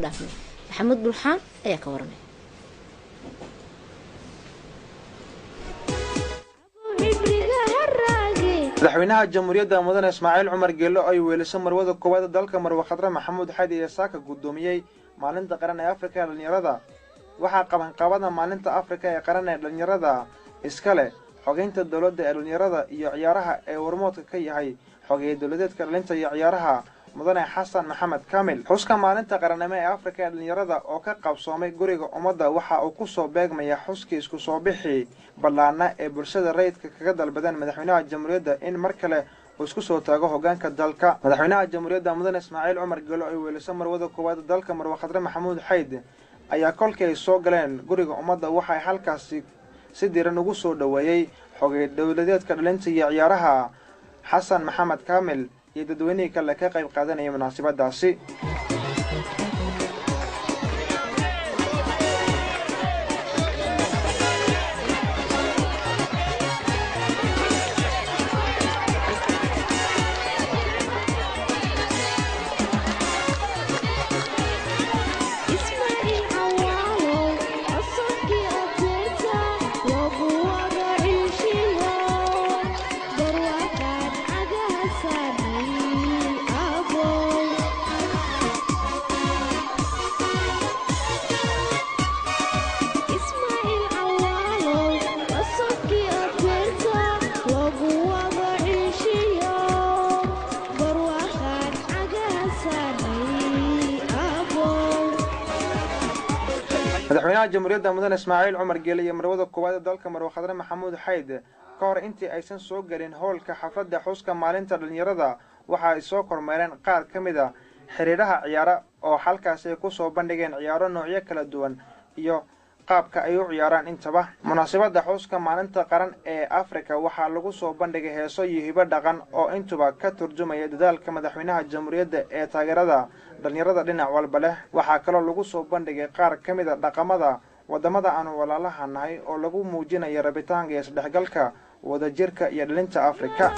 dhaafnay maxamed bulxaan ayaa ka waramay. madaxweynaha jamhuuriyadda mudane Ismaaciil Cumar Geelo ay weelisay marwada koowaad dalka Marwo Khadra Maxamuud Xadi ee saaka gudoomiyay maalinta qaran ee Afrika ee dhalinyarada. waxaa qaban qabada maalinta Afrika ee qaran ee dhalinyarada iska leh xogeynta dawladda ee dhalinyarada iyo ciyaaraha ee warmoodka ka yahay xogeeyada dawladeedka dhalinta iyo ciyaaraha mudane Xasan Maxamed Kamil. xuska maalinta qaranimo ee Afrika ee dhalinyarada oo ka qabsoomay guriga ummadda waxa uu ku soo beegmaya xuskii isku soo bixi ballaana ee bulshada rayidka kaga dalbadeen madaxweynaha jamhuuriyadda in mar kale uu isku soo taago hoggaanka dalka. madaxweynaha jamhuuriyadda mudane Ismaaciil Cumar Geelo ay weelisay marwada koowaad dalka Marwo Khadra Maxamuud Xadi ayaa kolkii ay soo galeen guriga ummadda waxay halkaasi si diiran ugu soo dhaweeyay xogeeyada dawladeedka dhalinta iyo ciyaaraha Xasan Maxamed Kamil iyo dadweynihii kale ka qayb qaadanaya munaasabadaasi. madaxweynaha jamhuuriyadda mudane Ismaaciil Cumar Geelo iyo marwada koowaad dalka Marwo Khadra Maxamuud Xadi ka hor intii aysan soo galin howlka xafladda xuska maalinta dhalinyarada waxa ay soo kormeereen qaar ka mid ah xiriiraha ciyaara oo halkaasi ku soo bandhigeen ciyaaro noocyo kala duwan iyo qaabka ay u ciyaaraan intaba. munaasabadda xuska maalinta qaran ee Afrika waxaa lagu soo bandhigay heeso iyo hibo dhaqan oo intuba ka turjumaya dadaalka madaxweynaha jamhuuriyadda ee taageerada dhalinyarada dhinac walba leh. waxaa kaloo lagu soo bandhigay qaar ka mid ah dhaqamada wadamada aan walaalaha nahay oo lagu muujinayo rabitaanka iyo isdhexgalka wadajirka iyo dhalinta Afrika.